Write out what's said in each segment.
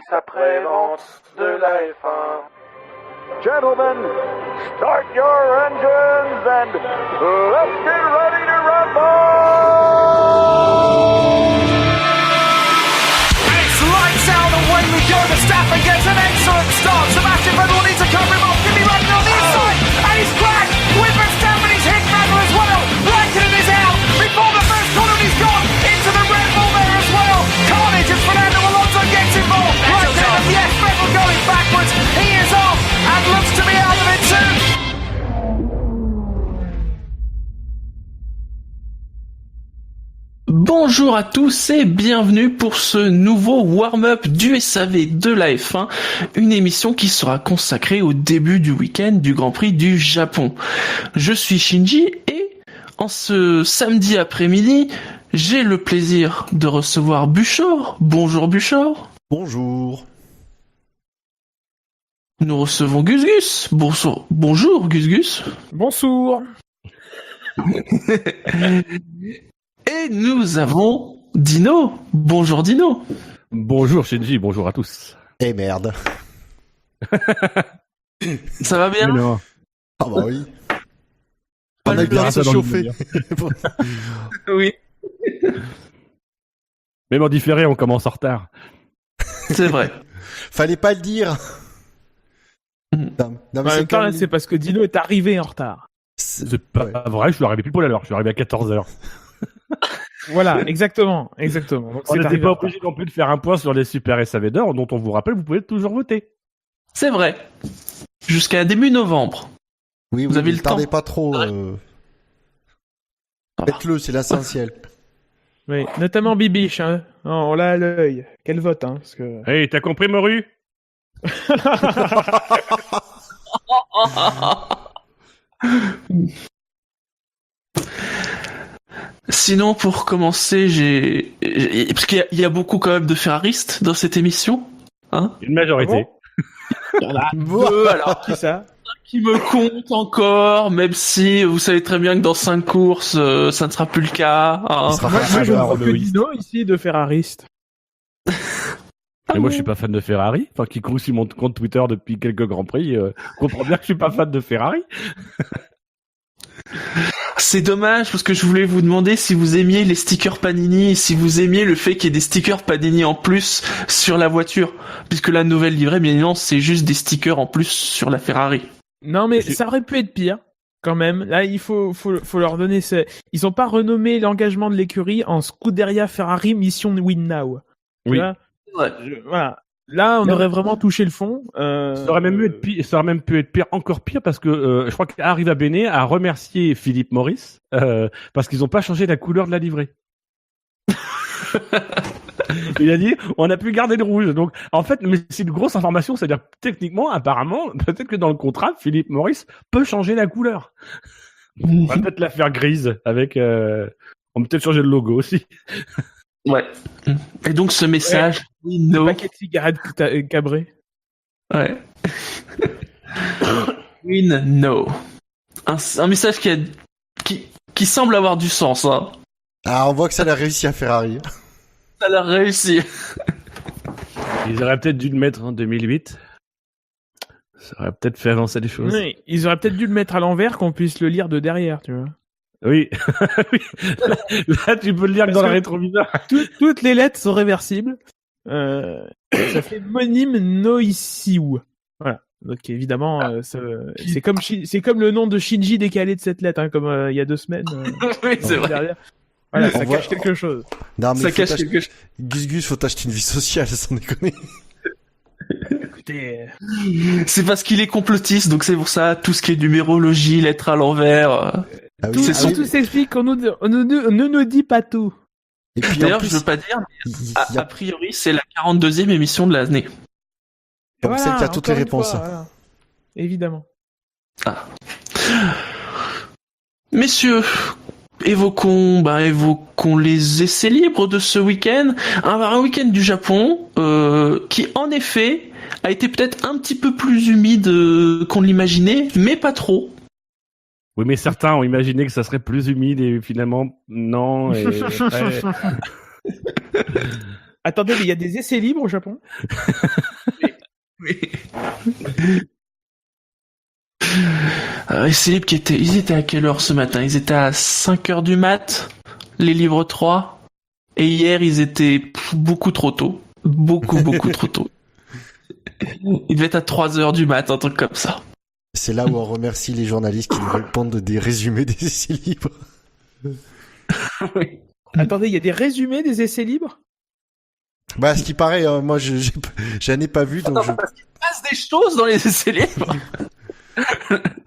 service après-vente de la F1. Gentlemen, start your engines and let's get ready to rumble! It's lights out, away we go. Verstappen gets an excellent start. Sebastian Vettel will need to cover him off. Kimi Raikkonen on the inside, and he's crashed with Verstappen. He's hit Vettel as well. Raikkonen is out before the first corner. He's gone into the Red Bull there as well. Carnage as Fernando Alonso gets involved. Raikkonen, yes, Vettel going backwards. He is off and looks to be out of it too. Bonjour à tous et bienvenue pour ce nouveau warm-up du SAV de la F1, une émission qui sera consacrée au début du week-end du Grand Prix du Japon. Je suis Shinji et en ce samedi après-midi, j'ai le plaisir de recevoir Buchor. Bonjour Buchor. Bonjour. Nous recevons Gus Gus. Bonjour Gus Gus. Bonsoir. Et nous avons Dino. Bonjour Dino. Bonjour Shinji, bonjour à tous. Eh merde. Ça va bien? Non. Ah bah oui. Pas On a le bien ça se dans le chauffer. Oui, Même en différé, on commence en retard. c'est vrai. Fallait pas le dire. Non, mais En même temps, là, c'est parce que Dino est arrivé en retard. C'est pas ouais. vrai, je suis arrivé plus pour l'heure, je suis arrivé à 14h. Voilà, exactement. Donc, On c'est n'était arrivé pas en retard. obligé non plus de faire un point sur les super SAV d'or, dont on vous rappelle, vous pouvez toujours voter. C'est vrai. Jusqu'à début novembre. Oui, Vous avez ne le tardez temps. pas trop. Faites-le, c'est l'essentiel. Oui, notamment Bibiche, hein. On l'a à l'œil. Quel vote, hein, parce que... Hey, t'as compris, Moru? Sinon, pour commencer, parce qu'il y a beaucoup quand même de ferraristes dans cette émission, hein. Une majorité. Il y en a Bon. deux, alors, Qui ça? qui me compte encore, même si vous savez très bien que dans 5 courses, ça ne sera plus le cas, hein. Il sera Moi, pas je ne savoir, vois que Loïs. Dino ici de ferrariste. Mais moi, je suis pas fan de Ferrari. Enfin, qui court sur mon compte Twitter depuis quelques Grands Prix, comprend bien que je suis pas fan de Ferrari. C'est dommage parce que je voulais vous demander si vous aimiez les stickers Panini, si vous aimiez le fait qu'il y ait des stickers Panini en plus sur la voiture, puisque la nouvelle livrée, bien évidemment, c'est juste des stickers en plus sur la Ferrari. Non, mais ça aurait pu être pire, quand même. Là, il faut leur donner... Ils ont pas renommé l'engagement de l'écurie en Scuderia Ferrari Mission Win Now. Tu Oui. vois Ouais. Voilà. Là, on aurait vraiment touché le fond. Ça aurait même pu être pire, encore pire, parce que je crois qu'Arriva Bene a remercié Philippe Morris parce qu'ils n'ont pas changé la couleur de la livrée. Il a dit, on a pu garder le rouge. Donc, en fait, mais c'est une grosse information, c'est-à-dire techniquement, apparemment, peut-être que dans le contrat, Philippe Morris peut changer la couleur. On va peut-être la faire grise avec. On peut peut-être changer le logo aussi. Ouais. Et donc ce message, no. Paquet de cigarettes cabré. Ouais. Win no. Un message qui semble avoir du sens, hein. Ah, on voit que ça l'a réussi à Ferrari. Ça l'a réussi. Ils auraient peut-être dû le mettre en 2008. Ça aurait peut-être fait avancer les choses. Oui, ils auraient peut-être dû le mettre à l'envers, qu'on puisse le lire de derrière, tu vois. Oui. Oui. Là, tu peux le lire que dans Parce le que- rétroviseur. Toutes les lettres sont réversibles. Ça fait Monim Noisiu. Voilà. Donc évidemment, c'est comme le nom de Shinji décalé de cette lettre, hein, comme il y a 2 semaines. Oui, c'est vrai. Derrière. Voilà, On ça voit- cache quelque chose. Non, mais Ça faut cache t'acheter- quelque chose. Gus, faut t'acheter une vie sociale, sans déconner. Écoutez, C'est parce qu'il est complotiste, donc c'est pour ça, tout ce qui est numérologie, lettres à l'envers. Ah oui, tout, c'est ah son- oui, tout s'explique, on ne nous dit pas tout. Et puis en D'ailleurs, plus, je veux pas dire, mais il y a a priori, c'est la 42e émission de l'année. comme celle qui a toutes les encore une réponses. fois, voilà. Évidemment. Messieurs, évoquons les essais libres de ce week-end. Un week-end du Japon qui, en effet, a été peut-être un petit peu plus humide qu'on l'imaginait, mais pas trop. Oui, mais certains ont imaginé que ça serait plus humide et finalement, non. Et après- Attendez, mais il y a des essais libres au Japon? Et c'est libre ils étaient à quelle heure ce matin? Ils étaient à 5h du mat, les livres 3. Et hier, ils étaient beaucoup trop tôt. Beaucoup trop tôt. Ils devaient être à 3h du mat, un truc comme ça. C'est là où on remercie les journalistes qui nous répondent des résumés des essais libres. Oui. Attendez, il y a des résumés des essais libres? Bah, ce qui paraît, moi, j'en ai pas vu, donc Parce qu'il se passe des choses dans les essais libres.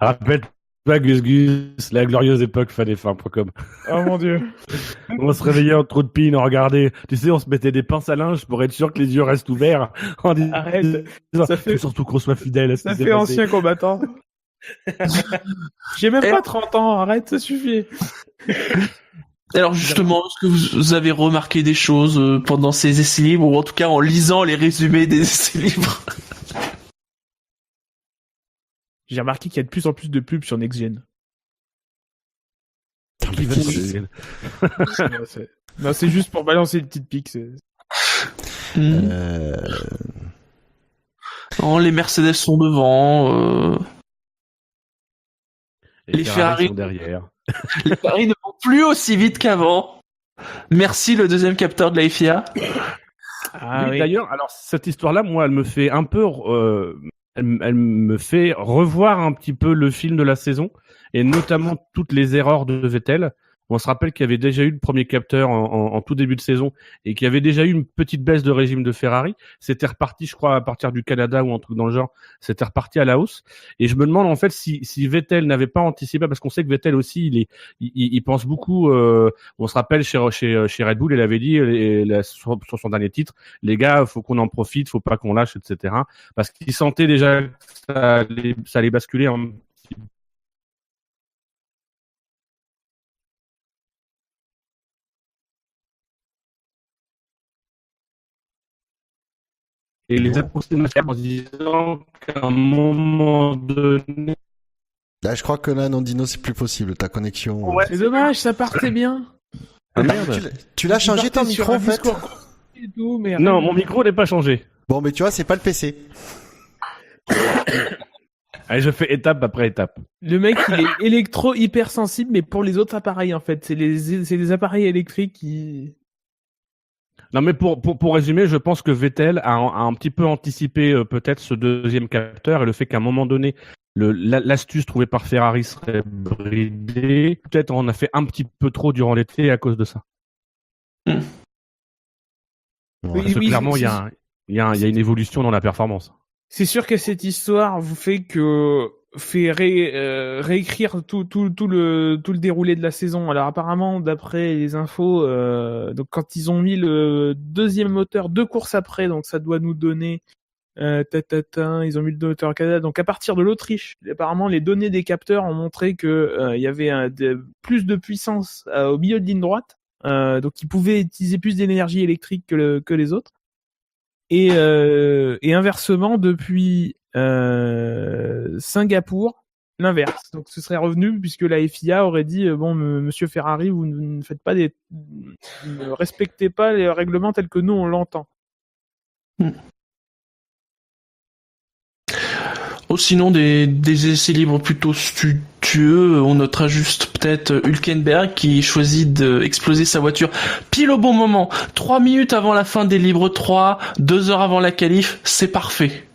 Rappelle-toi, Gus Gus, la glorieuse époque fanf1.com. Oh mon dieu. On se réveillait en trop de pines, on regardait. Tu sais, on se mettait des pinces à linge pour être sûr que les yeux restent ouverts. Arrête. Ça fait... Surtout qu'on soit fidèle à ce Ça qui s'est fait passé. ancien combattant. J'ai même pas 30 ans, arrête, ça suffit. Alors justement, est-ce que vous avez remarqué des choses pendant ces essais libres, ou en tout cas en lisant les résumés des essais libres? J'ai remarqué qu'il y a de plus en plus de pubs sur Next Gen. Non, c'est juste pour balancer une petite pique. Oh, les Mercedes sont devant. Les Ferrari sont derrière. Les Ferrari ne vont plus aussi vite qu'avant. Merci le deuxième capteur de la FIA. Ah, Oui, oui. D'ailleurs, alors cette histoire-là, moi, elle me fait un peu, elle me fait revoir un petit peu le film de la saison et notamment toutes les erreurs de Vettel. On se rappelle qu'il y avait déjà eu le premier capteur en tout début de saison et qu'il y avait déjà eu une petite baisse de régime de Ferrari. C'était reparti, je crois, à partir du Canada ou un truc dans le genre. C'était reparti à la hausse. Et je me demande en fait si Vettel n'avait pas anticipé, parce qu'on sait que Vettel aussi, il pense beaucoup. On se rappelle chez Red Bull, il avait dit sur son dernier titre, les gars, faut qu'on en profite, faut pas qu'on lâche, etc. Parce qu'il sentait déjà que ça allait basculer un petit peu. Et les approximations en disant qu'à un moment donné... Là, je crois que là, Nandino, c'est plus possible, ta connexion. Ouais, C'est dommage, ça partait bien. Ah, merde. Tu l'as changé ton micro, en fait? Et tout, mais Non, mon micro n'est pas changé. Bon, mais tu vois, c'est pas le PC. Allez, je fais étape après étape. Le mec, il est électro-hypersensible, mais pour les autres appareils, en fait. C'est les appareils électriques qui... Non, mais pour résumer, je pense que Vettel a un petit peu anticipé peut-être ce deuxième capteur et le fait qu'à un moment donné, l'astuce trouvée par Ferrari serait bridée. Peut-être on a fait un petit peu trop durant l'été à cause de ça. Ouais. Parce que clairement, il y a une évolution dans la performance. C'est sûr que cette histoire vous fait réécrire tout le déroulé de la saison. Alors apparemment, d'après les infos, donc quand ils ont mis le deuxième moteur 2 courses après, donc ça doit nous donner ils ont mis le moteur au Canada. Donc à partir de l'Autriche, apparemment les données des capteurs ont montré que il y avait plus de puissance au milieu de ligne droite, donc ils pouvaient utiliser plus d'énergie électrique que les autres. Et inversement, depuis Singapour, l'inverse. Donc ce serait revenu puisque la FIA aurait dit bon, monsieur Ferrari, vous ne faites pas ne respectez pas les règlements tels que nous on l'entend. Oh, sinon des essais libres plutôt studieux, on notera juste peut-être Hülkenberg qui choisit d'exploser sa voiture pile au bon moment, 3 minutes avant la fin des libres 3, 2 heures avant la qualif, c'est parfait.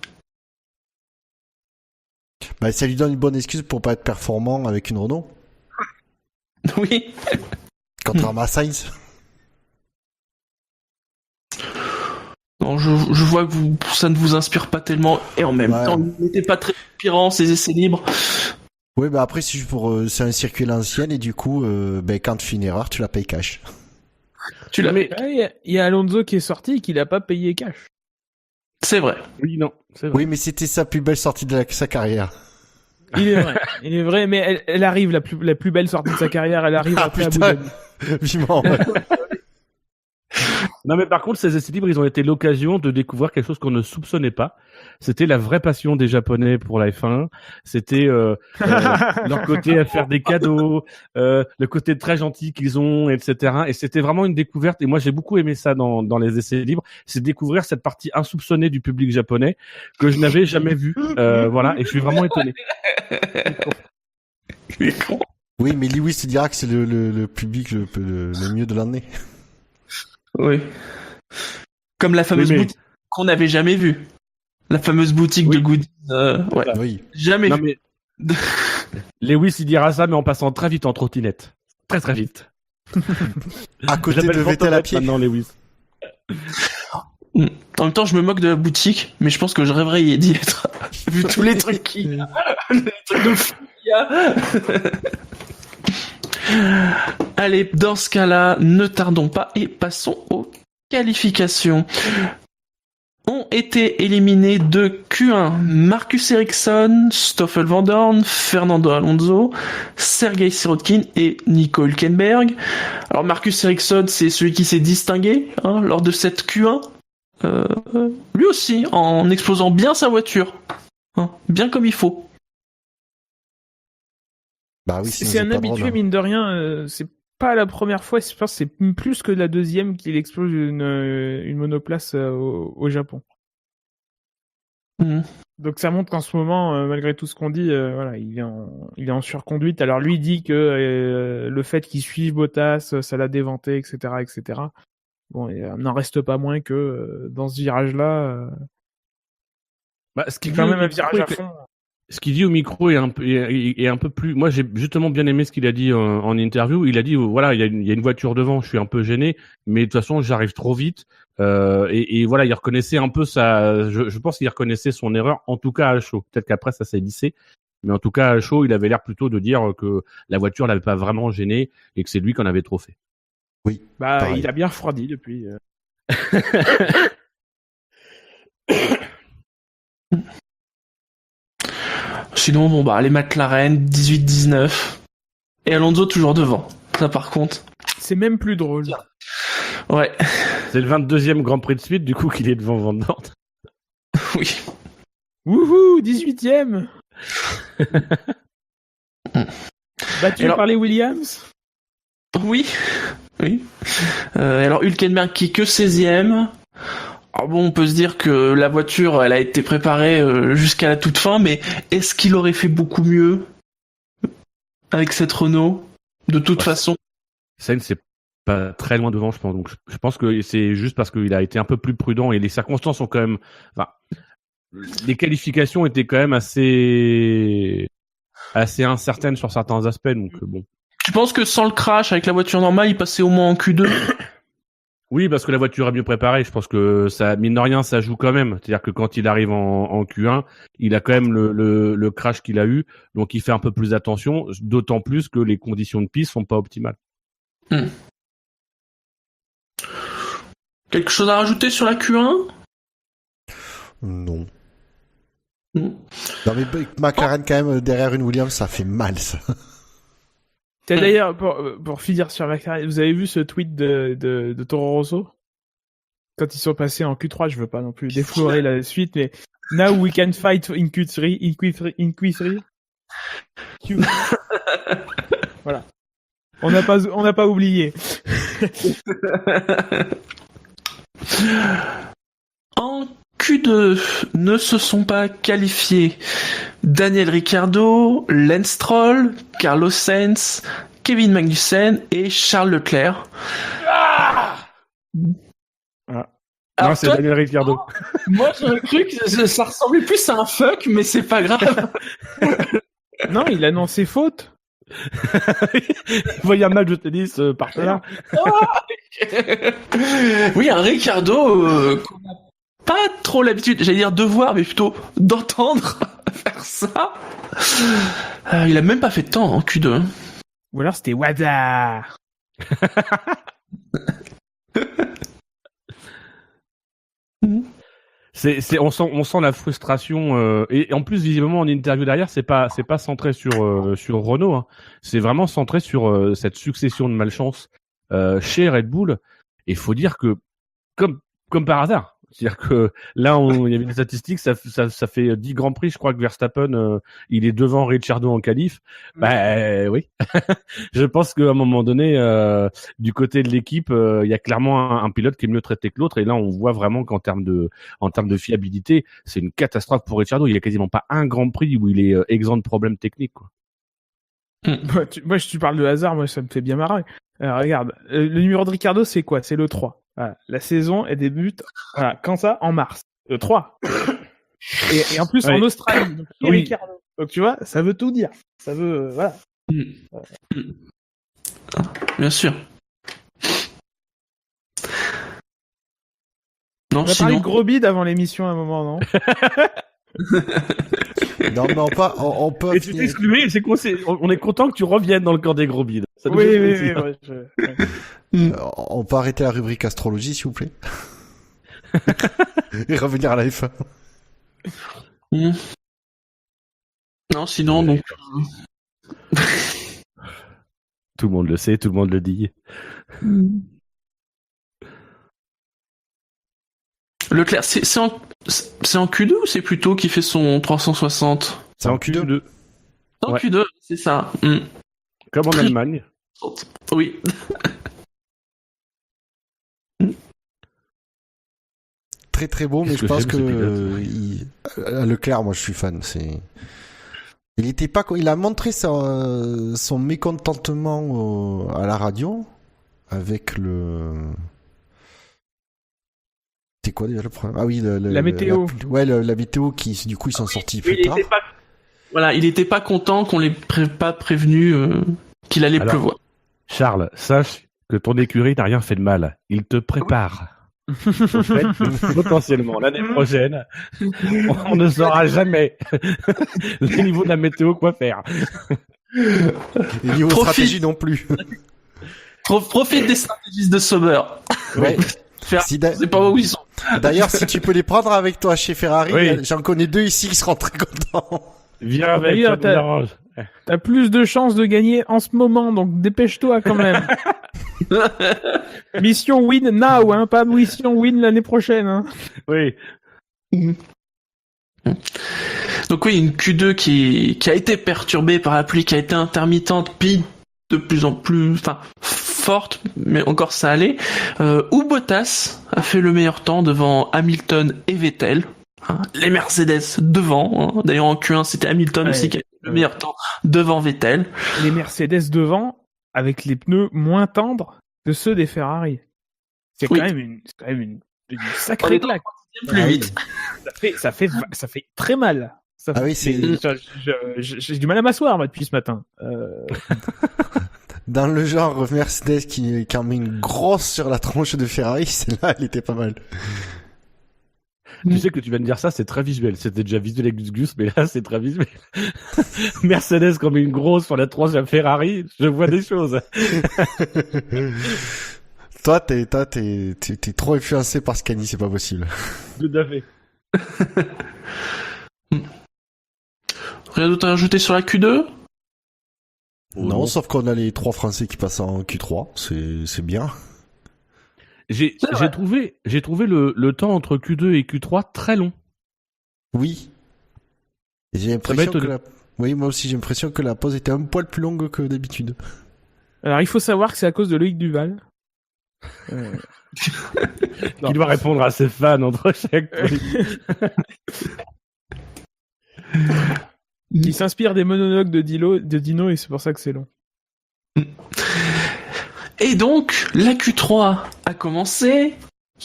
Bah, ça lui donne une bonne excuse pour pas être performant avec une Renault. Oui. Contrairement à Sainz. Non, je vois que ça ne vous inspire pas tellement, et en même temps, il n'était pas très inspirant ces essais libres. Oui, bah après, c'est un circuit à l'ancienne, et du coup, quand tu fais une erreur, tu la payes cash. Tu l'as. Mais Il y a Alonso qui est sorti et qui l'a pas payé cash. c'est vrai. Oui, non, c'est vrai. Oui, mais c'était sa plus belle sortie de sa carrière. Il est vrai, mais elle arrive, la plus belle sortie de sa carrière, elle arrive après Abu putain. Dhabi. Vivement. Ouais. Non, mais par contre, ces essais libres, ils ont été l'occasion de découvrir quelque chose qu'on ne soupçonnait pas. C'était la vraie passion des Japonais pour la F1. C'était leur côté à faire des cadeaux, le côté très gentil qu'ils ont, etc. Et c'était vraiment une découverte. Et moi, j'ai beaucoup aimé ça dans les essais libres. C'est découvrir cette partie insoupçonnée du public japonais que je n'avais jamais vue. Voilà, et je suis vraiment étonné. Oui, mais Lewis il dira que c'est le public le mieux de l'année. Oui. Comme la fameuse boutique qu'on n'avait jamais vue. La fameuse boutique de goodies. Ouais. Oui. Jamais vu. Mais... Lewis, il dira ça, mais en passant très vite en trottinette. Très très vite. À côté de Vettel à pied. Maintenant, Lewis. En même temps, je me moque de la boutique, mais je pense que je rêverais d'y être. Vu tous les trucs qu'il y a. Les trucs de fou qu'il y a. Allez, dans ce cas-là, ne tardons pas et passons aux qualifications. Ont été éliminés de Q1 Marcus Ericsson, Stoffel Van Dorn, Fernando Alonso, Sergei Sirotkin et Nico Hülkenberg. Alors Marcus Ericsson, c'est celui qui s'est distingué lors de cette Q1. Lui aussi, en explosant bien sa voiture. Bien comme il faut. Bah oui, c'est un habitué, mine de rien. C'est pas la première fois, je pense que c'est plus que la deuxième qu'il explose une monoplace au Japon. Donc ça montre qu'en ce moment, malgré tout ce qu'on dit, voilà, il est en surconduite. Alors lui dit que le fait qu'il suive Bottas, ça l'a déventé, etc., etc. Bon, il n'en reste pas moins que dans ce virage-là, ce qui est quand même un virage à fond. Ce qu'il dit au micro est un peu plus. Moi, j'ai justement bien aimé ce qu'il a dit en interview. Il a dit voilà, il y a une voiture devant, je suis un peu gêné, mais de toute façon, j'arrive trop vite. Et voilà, il reconnaissait un peu je pense qu'il reconnaissait son erreur, en tout cas à chaud. Peut-être qu'après ça s'est lissé, mais en tout cas à chaud, il avait l'air plutôt de dire que la voiture l'avait pas vraiment gêné et que c'est lui qui en avait trop fait. Oui. Il a bien refroidi depuis. Sinon, les McLaren, 18-19. Et Alonso toujours devant. Ça, par contre. C'est même plus drôle. Ouais. C'est le 22e Grand Prix de suite, du coup, qu'il est devant Van Dorn. Oui. Wouhou, 18e. Battu par les Williams. Oui. Alors, Hülkenberg qui est que 16e. Alors bon, on peut se dire que la voiture, elle a été préparée jusqu'à la toute fin, mais est-ce qu'il aurait fait beaucoup mieux avec cette Renault, de toute façon? Sainz, c'est pas très loin devant, je pense. Donc, je pense que c'est juste parce qu'il a été un peu plus prudent et les circonstances sont quand même. Enfin, les qualifications étaient quand même assez incertaines sur certains aspects. Donc bon. Tu penses que sans le crash avec la voiture normale, il passait au moins en Q2? Oui, parce que la voiture est mieux préparée. Je pense que ça, mine de rien, ça joue quand même. C'est-à-dire que quand il arrive en Q1, il a quand même le crash qu'il a eu, donc il fait un peu plus attention, d'autant plus que les conditions de piste sont pas optimales. Quelque chose à rajouter sur la Q1? Non. Non mais McLaren quand même derrière une Williams, ça fait mal ça. D'ailleurs, pour finir sur McLaren, vous avez vu ce tweet de Toro Rosso quand ils sont passés en Q3? Je veux pas non plus déflorer la suite, mais now we can fight in Q3, in Q3. Voilà. On n'a pas oublié. En Q2 ne se sont pas qualifiés Daniel Ricciardo, Lance Stroll, Carlos Sainz, Kevin Magnussen et Charles Leclerc. Non, c'est Daniel Ricciardo. Moi, j'aurais cru que ça ressemblait plus à un fuck, mais c'est pas grave. Non, il annonçait faute. Il voyait un match de tennis par terre. Oui, un Ricciardo qu'on n'a pas trop l'habitude, j'allais dire de voir, mais plutôt d'entendre faire ça. Il a même pas fait de temps en Q2. Ou alors c'était Wada. On sent la frustration et en plus visiblement en interview derrière c'est pas centré sur Renault, hein. C'est vraiment centré sur cette succession de malchance chez Red Bull. Et faut dire que comme par hasard. C'est-à-dire que là, il y avait une statistique, ça fait 10 Grands Prix, je crois que Verstappen, il est devant Ricciardo en qualif. Oui. Je pense qu'à un moment donné, du côté de l'équipe, il y a clairement un pilote qui est mieux traité que l'autre. Et là, on voit vraiment qu'en termes de fiabilité, c'est une catastrophe pour Ricciardo. Il y a quasiment pas un Grand Prix où il est exempt de problèmes techniques, quoi. Moi, tu parles de hasard, moi, ça me fait bien marrer. Alors, regarde, le numéro de Ricciardo, c'est quoi? C'est le 3. Voilà. La saison, elle débute, quand ça? En mars. Le 3. Et en plus, en Australie. Donc, Ricciardo. Donc, tu vois, ça veut tout dire. Ça veut, voilà. Bien sûr. Non, on a parlé de gros bide avant l'émission à un moment, non? Non, mais on peut. Et tu t'es exclué, on est content que tu reviennes dans le camp des gros bides. Oui. On peut arrêter la rubrique astrologie, s'il vous plaît. Et revenir à la F1. Non, sinon, donc. Tout le monde le sait, tout le monde le dit. Leclerc, c'est en Q2 ou c'est plutôt qui fait son 360? C'est en Q2. En Q2, c'est ça. Comme en Allemagne. Oui. Très très beau, mais je pense que Leclerc, moi je suis fan. Il a montré son mécontentement à la radio avec le. C'est quoi déjà le problème? Ah oui, la météo. La météo qui, du coup, ils sont sortis plus tard. Il était pas content qu'on l'ait pas prévenu qu'il allait pleuvoir. Charles, sache que ton écurie n'a rien fait de mal. Il te prépare. Au fait, potentiellement, l'année prochaine, on ne saura jamais le niveau de la météo, quoi faire. Et niveau stratégie non plus. Profite des stratégistes de Sauber. Ouais. C'est pas où ils sont. D'ailleurs, si tu peux les prendre avec toi chez Ferrari, j'en connais 2 ici qui seront très contents. Viens avec, ça me dérange. T'as plus de chances de gagner en ce moment, donc dépêche-toi quand même. Mission win now, hein, pas mission win l'année prochaine. Hein. Oui. Donc oui, une Q2 qui a été perturbée par la pluie, qui a été intermittente, puis de plus en plus, forte, mais encore ça allait. Où Bottas a fait le meilleur temps devant Hamilton et Vettel. Les Mercedes devant. D'ailleurs en Q1 c'était Hamilton aussi qui a fait le meilleur temps devant Vettel. Les Mercedes devant avec les pneus moins tendres que ceux des Ferrari. C'est quand même une sacrée claque. Plus vite. Ça fait très mal. J'ai du mal à m'asseoir moi depuis ce matin. Dans le genre Mercedes qui en met une grosse sur la tronche de Ferrari, celle-là elle était pas mal. Tu sais que tu viens de dire ça, c'est très visuel. C'était déjà visuel avec Gus, mais là, c'est très visuel. Mercedes comme une grosse sur la tronche de Ferrari, je vois des choses. Toi, t'es trop influencé par Scani, c'est pas possible. Tout à fait. Rien d'autre à rajouter sur la Q2? Non, sauf qu'on a les 3 Français qui passent en Q3, c'est bien. J'ai trouvé le temps entre Q2 et Q3 très long. Oui. Et j'ai l'impression Oui, moi aussi j'ai l'impression que la pause était un poil plus longue que d'habitude. Alors il faut savoir que c'est à cause de Loïc Duval. Qui doit répondre à ses fans entre chaque Qui s'inspire des monologues de Dino et c'est pour ça que c'est long. Et donc, la Q3 a commencé,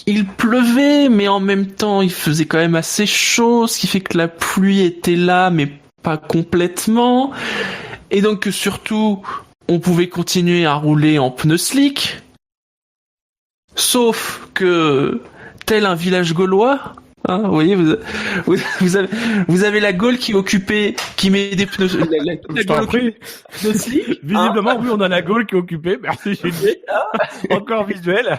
il pleuvait, mais en même temps, il faisait quand même assez chaud, ce qui fait que la pluie était là, mais pas complètement. Et donc, surtout, on pouvait continuer à rouler en pneus slick. Sauf que, tel un village gaulois, vous voyez, vous avez la Gaule qui est occupée, qui met des pneus. Je t'en prie. Visiblement, oui, on a la Gaule qui est occupée. Merci, Gilles. Encore visuel.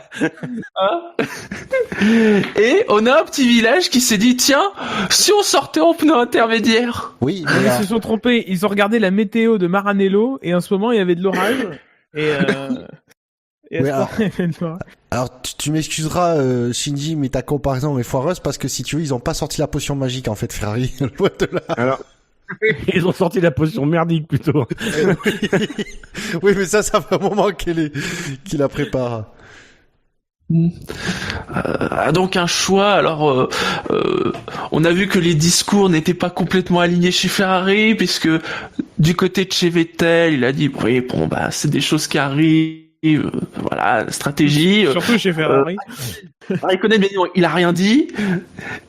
Et on a un petit village qui s'est dit, tiens, si on sortait en pneus intermédiaires. Oui, mais ils se sont trompés. Ils ont regardé la météo de Maranello et en ce moment, il y avait de l'orage. Et Ouais, Aston Event. Alors, tu m'excuseras, Shinji, mais ta comparaison est foireuse parce que si tu veux, ils ont pas sorti la potion magique, en fait, Ferrari. Loin de là. Alors, ils ont sorti la potion merdique plutôt. Oui, mais ça fait un moment qu'il la prépare. Donc un choix. Alors, on a vu que les discours n'étaient pas complètement alignés chez Ferrari, puisque du côté de chez Vettel, il a dit oui, bon bah c'est des choses qui arrivent. Voilà, stratégie. Surtout chez Ferrari. Raikkonen, bien sûr, il a rien dit.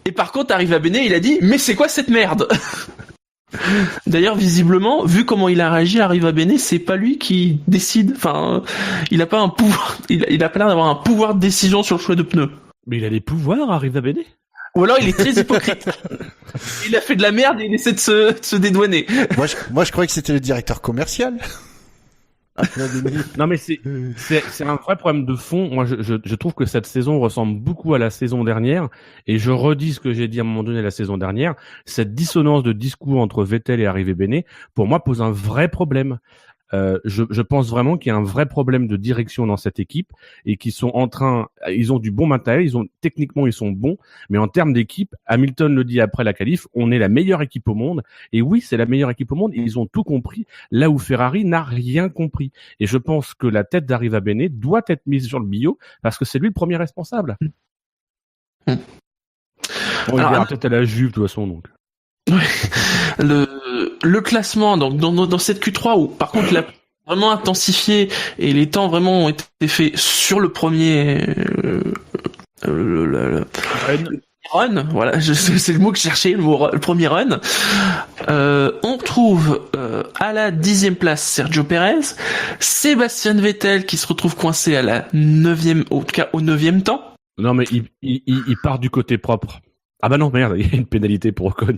Et par contre, arrive à Bene, il a dit mais c'est quoi cette merde? D'ailleurs, visiblement, vu comment il a réagi, arrive à Bene, c'est pas lui qui décide. Enfin, il a pas un pouvoir. Il a pas l'air d'avoir un pouvoir de décision sur le choix de pneus. Mais il a des pouvoirs, arrive à BD. Ou alors il est très hypocrite. Il a fait de la merde et il essaie de se dédouaner. Moi, je croyais que c'était le directeur commercial. Non mais c'est un vrai problème de fond. Moi je trouve que cette saison ressemble beaucoup à la saison dernière et je redis ce que j'ai dit à un moment donné la saison dernière. Cette dissonance de discours entre Vettel et Arrivé Bene, pour moi, pose un vrai problème. Je pense vraiment qu'il y a un vrai problème de direction dans cette équipe et qu'ils sont ils ont du bon matériel, techniquement ils sont bons, mais en termes d'équipe, Hamilton le dit après la qualif, on est la meilleure équipe au monde. Et oui, c'est la meilleure équipe au monde et ils ont tout compris, là où Ferrari n'a rien compris. Et je pense que la tête d'Arriva Bene doit être mise sur le bio parce que c'est lui le premier responsable. Bon, il verra peut-être à la Juve de toute façon donc. Le classement donc dans cette Q3 où par contre il a vraiment intensifié et les temps vraiment ont été faits sur le premier run, voilà, c'est le mot que je cherchais, le premier run. On trouve à la 10e place Sergio Perez, Sébastien Vettel qui se retrouve coincé à la 9e, en tout cas au 9e temps. Non mais il part du côté propre. Ah bah non, merde, il y a une pénalité pour Ocon.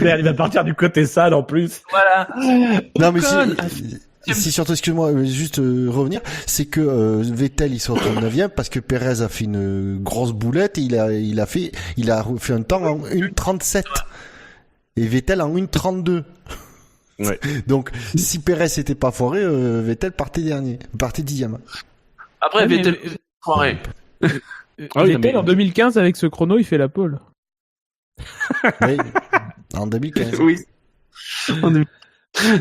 Merde, il va partir du côté sale en plus. Voilà. Non mais si surtout, excuse-moi, juste revenir, c'est que Vettel il se retrouve 9e parce que Perez a fait une grosse boulette et il a fait un temps en 1.37 et Vettel en 1.32. Ouais. Donc si Perez était pas foiré, Vettel partait 10e. Après Vettel foiré. Vettel en 2015 avec ce chrono, il fait la pole. Oui, en 2015. Oui.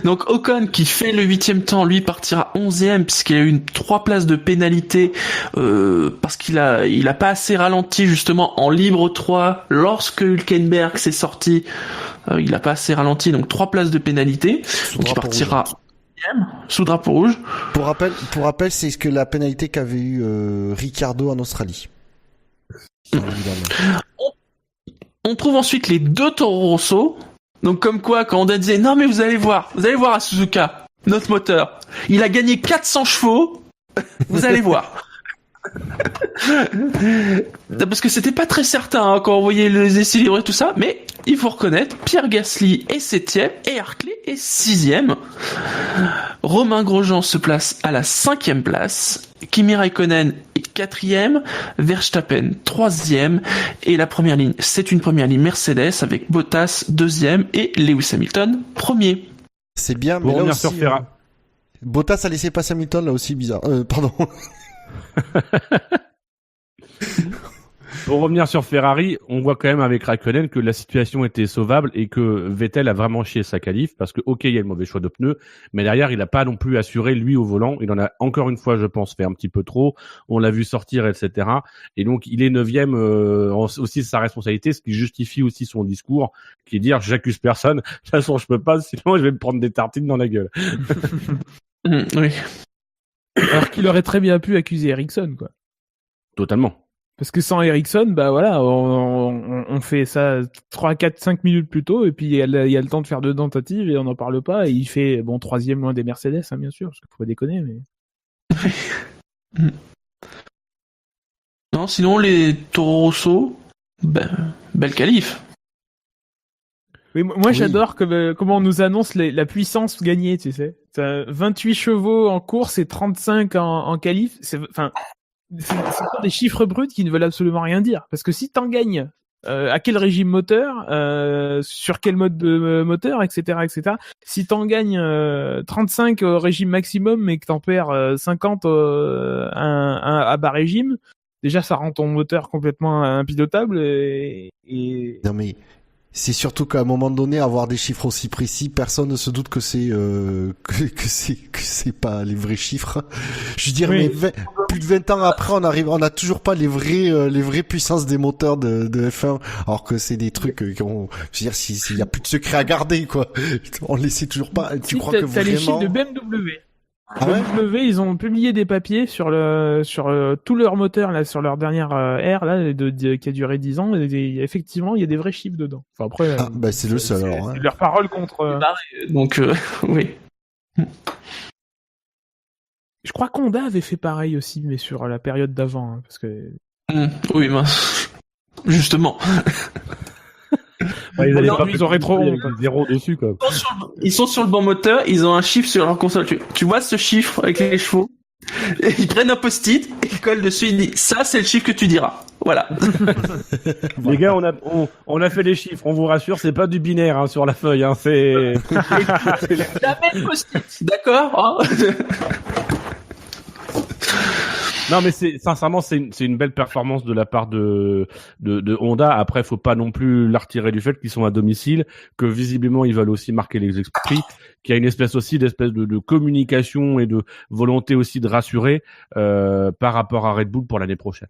Donc Ocon qui fait le 8e temps, lui partira 11e puisqu'il a eu 3 places de pénalité parce qu'il a pas assez ralenti justement en libre 3 lorsque Hülkenberg s'est sorti. Il a pas assez ralenti, donc 3 places de pénalité. Donc il partira 11e sous drapeau rouge. Pour rappel, c'est ce que la pénalité qu'avait eu Ricciardo en Australie. On trouve ensuite les 2 Toro Rosso. Donc comme quoi, quand on disait non mais vous allez voir à Suzuka, notre moteur, il a gagné 400 chevaux, vous allez voir. Parce que c'était pas très certain quand on voyait les essais libres et tout ça, mais il faut reconnaître, Pierre Gasly est 7e et Hartley est 6e. Romain Grosjean se place à la 5e place, Kimi Raikkonen est 4e, Verstappen 3e, et la première ligne, c'est une première ligne Mercedes avec Bottas 2e et Lewis Hamilton 1er. C'est bien, mais là aussi, Bottas a laissé passer Hamilton, là aussi bizarre. Pardon. Pour revenir sur Ferrari, on voit quand même avec Raikkonen que la situation était sauvable et que Vettel a vraiment chié sa qualif parce que ok, il y a le mauvais choix de pneus, mais derrière il a pas non plus assuré lui au volant. Il en a encore une fois, je pense, fait un petit peu trop. On l'a vu sortir, etc. Et donc il est 9e aussi de sa responsabilité, ce qui justifie aussi son discours, qui est dire j'accuse personne. De toute façon, je peux pas, sinon je vais me prendre des tartines dans la gueule. Oui. Alors qu'il aurait très bien pu accuser Ericsson, quoi. Totalement. Parce que sans Ericsson, bah voilà, on fait ça 3, 4, 5 minutes plus tôt, et puis il y a le temps de faire 2 tentatives, et on n'en parle pas, et il fait, 3e loin des Mercedes, hein, bien sûr, parce qu'il faut pas déconner, mais... Non, sinon, les Toro Rosso, belle qualif. Oui, moi j'adore comment on nous annonce la puissance gagnée, tu sais. T'as 28 chevaux en course et 35 en qualif, c'est des chiffres bruts qui ne veulent absolument rien dire. Parce que si t'en gagnes à quel régime moteur, sur quel mode de moteur, etc., etc. Si t'en gagnes 35 au régime maximum, mais que t'en perds 50 à bas régime, déjà ça rend ton moteur complètement impilotable et... Non mais c'est surtout qu'à un moment donné, avoir des chiffres aussi précis, personne ne se doute que c'est que c'est pas les vrais chiffres. Je veux dire, Oui. mais plus de 20 ans après, on a toujours pas les vraies puissances des moteurs de F1, alors que c'est des trucs qui ont, je veux dire, s'il y a plus de secret à garder, quoi. On les sait toujours pas. Tu Si, crois t'as que les chiffres vraiment? de BMW. Ah ouais? BMW, ils ont publié des papiers sur tout leur moteur là, sur leur dernière ère là, qui a duré 10 ans. Et effectivement, il y a des vrais chiffres dedans. Enfin après, Ah, bah c'est le seul alors. Hein. c'est leur parole contre. Donc, oui. Je crois qu'Honda avait fait pareil aussi, mais sur la période d'avant, hein, parce que. Oui, mince. Justement. Ils allaient Non, pas ils auraient trop il y honte. avait 0 dessus, quoi. Ils sont sur le bon moteur, ils ont un chiffre sur leur console. Tu vois ce chiffre avec les chevaux? Et ils prennent un post-it, et ils collent dessus, ils disent ça c'est le chiffre que tu diras. Voilà. Les gars, on a fait les chiffres, on vous rassure, c'est pas du binaire hein, sur la feuille, hein, c'est... Jamais de post-it, d'accord hein. Non, mais sincèrement, c'est une belle performance de la part de Honda. Après, faut pas non plus la retirer du fait qu'ils sont à domicile, que visiblement ils veulent aussi marquer les esprits, qu'il y a une espèce de communication et de volonté aussi de rassurer par rapport à Red Bull pour l'année prochaine.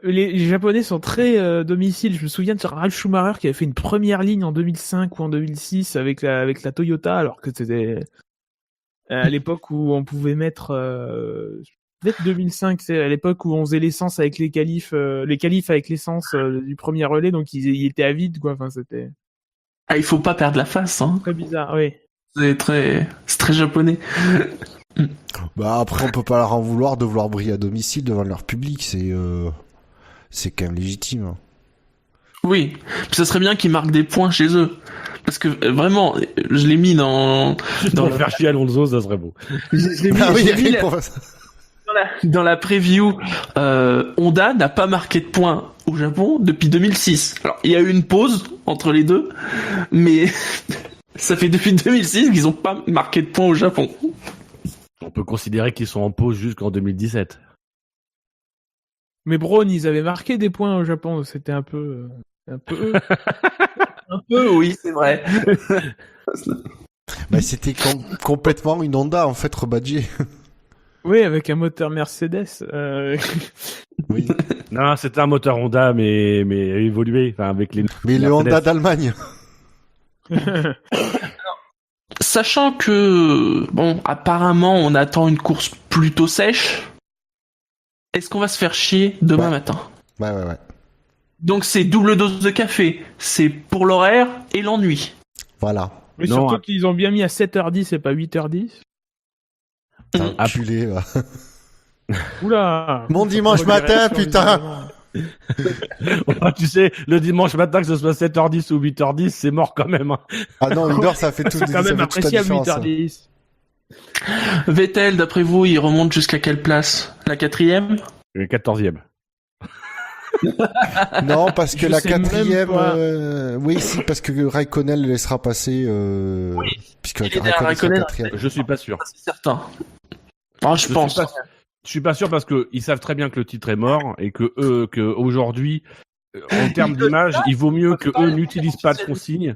Les Japonais sont très domicile. Je me souviens de Ralf Schumacher qui avait fait une première ligne en 2005 ou en 2006 avec la Toyota, alors que c'était à l'époque où on pouvait mettre peut-être 2005, c'est à l'époque où on faisait l'essence avec les qualifs avec l'essence du premier relais, donc ils étaient à vide, quoi. Enfin, c'était Ah, il faut pas perdre la face, hein. très bizarre, oui. C'est très japonais. Bah après, on peut pas leur en vouloir de vouloir briller à domicile devant leur public, c'est quand même légitime. Hein. Oui, ça serait bien qu'ils marquent des points chez eux. Parce que vraiment, je l'ai mis dans Pour faire chier Alonso, ça serait beau. je l'ai mis, Ah oui, j'ai mis rien pour ça. dans la preview, Honda n'a pas marqué de points au Japon depuis 2006. Alors, il y a eu une pause entre les deux, mais ça fait depuis 2006 qu'ils ont pas marqué de points au Japon. On peut considérer qu'ils sont en pause jusqu'en 2017. Mais Braun, ils avaient marqué des points au Japon, c'était un peu Un peu, oui, c'est vrai. Bah, c'était complètement une Honda en fait rebadgée. oui, avec un moteur Mercedes. Oui. Non, c'était un moteur Honda, mais évolué, enfin avec les. Mais le Mercedes. Honda d'Allemagne. Sachant que, bon, apparemment, on attend une course plutôt sèche. Est-ce qu'on va se faire chier demain matin? Ouais. Donc c'est double dose de café. C'est pour l'horaire et l'ennui. Voilà. Mais Non, surtout qu'ils ont bien mis à 7h10 et pas 8h10. T'as enculé, va. Oula. Mon dimanche matin, putain. Tu sais, le dimanche matin, que ce soit 7h10 ou 8h10, c'est mort quand même. Hein. Ah non, une heure, ça fait tout. C'est quand même appréciable 8h10. Vettel, d'après vous, il remonte jusqu'à quelle place? La 4e? Le 14e. Non, parce que Je la sais même 4e, pas. oui, si, parce que Raikkonen le laissera passer, puisque Il est derrière Raikkonen sera Raikkonen. 4e. Je suis pas sûr. C'est certain. Ah, je pense. Je suis pas sûr parce que ils savent très bien que le titre est mort et que aujourd'hui, en termes d'image, il vaut mieux que eux n'utilisent pas de consignes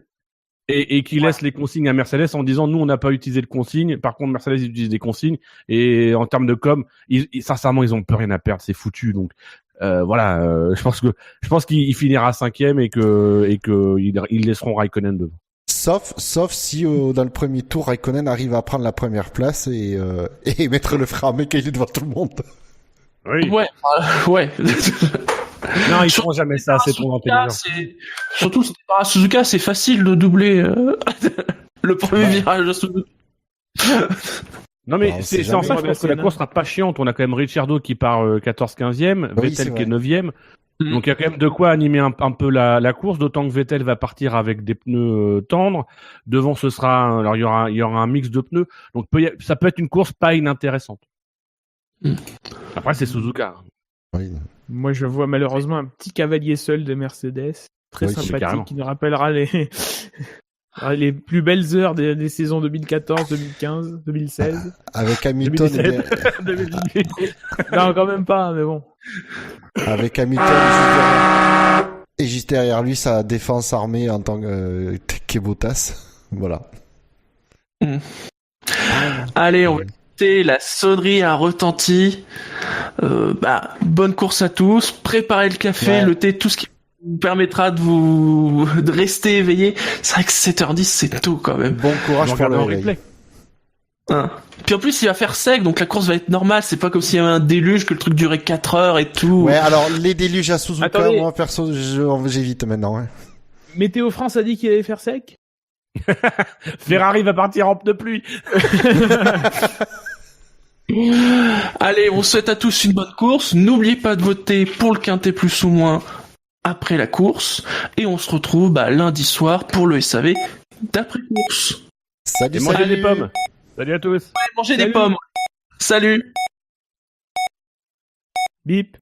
et qu'ils laissent les consignes à Mercedes en disant nous on n'a pas utilisé de consignes. Par contre, Mercedes utilise des consignes et en termes de com, sincèrement ils ont plus rien à perdre, c'est foutu. Donc voilà, je pense qu'il finira 5e et que ils laisseront Raikkonen devant. Sauf si dans le premier tour Raikkonen arrive à prendre la première place et mettre le frein à main qu'il est devant tout le monde. Oui. Ouais. Non, ils feront jamais ça, c'est trop intelligent. Surtout, si t'es pas à Suzuka, c'est facile de doubler le premier virage de Suzuka. Non mais Alors, c'est c'est en ça jamais je pense que la course sera pas chiante. On a quand même Ricciardo qui part 14-15e, Oui, Vettel c'est qui est vrai. 9e. Donc il y a quand même de quoi animer un peu la course, d'autant que Vettel va partir avec des pneus tendres. Devant ce sera alors il y aura un mix de pneus. Donc ça peut être une course pas inintéressante. Après c'est Suzuka. Oui. Moi, je vois malheureusement un petit cavalier seul de Mercedes, très Oui, sympathique, carrément. qui nous rappellera les plus belles heures des saisons 2014, 2015, 2016. Avec Hamilton, 2017. 2018. Non, quand même pas, mais bon. avec Hamilton juste derrière. Et juste derrière lui, sa défense armée en tant que Bottas. Voilà. Allez, on va quitter. La sonnerie a retenti. Bonne course à tous. Préparez le café, Ouais. le thé, tout ce qui vous permettra de rester éveillé. C'est vrai que 7h10, c'est tôt quand même. Bon courage Je pour regarde le en réveil. replay. Hein. Puis en plus, il va faire sec, donc la course va être normale. C'est pas comme s'il y avait un déluge, que le truc durait 4 heures et tout. Ouais, alors les déluges à Suzuka, Attendez. moi perso, j'évite maintenant. Hein. Météo France a dit qu'il allait faire sec. Ferrari va partir en pneu pluie. Allez, on souhaite à tous une bonne course. N'oubliez pas de voter pour le quintet plus ou moins après la course. Et on se retrouve lundi soir pour le SAV d'après-course. Salut, Et mangez salut. des pommes. Salut à tous. Mangez des Salut. pommes. Salut. Bip.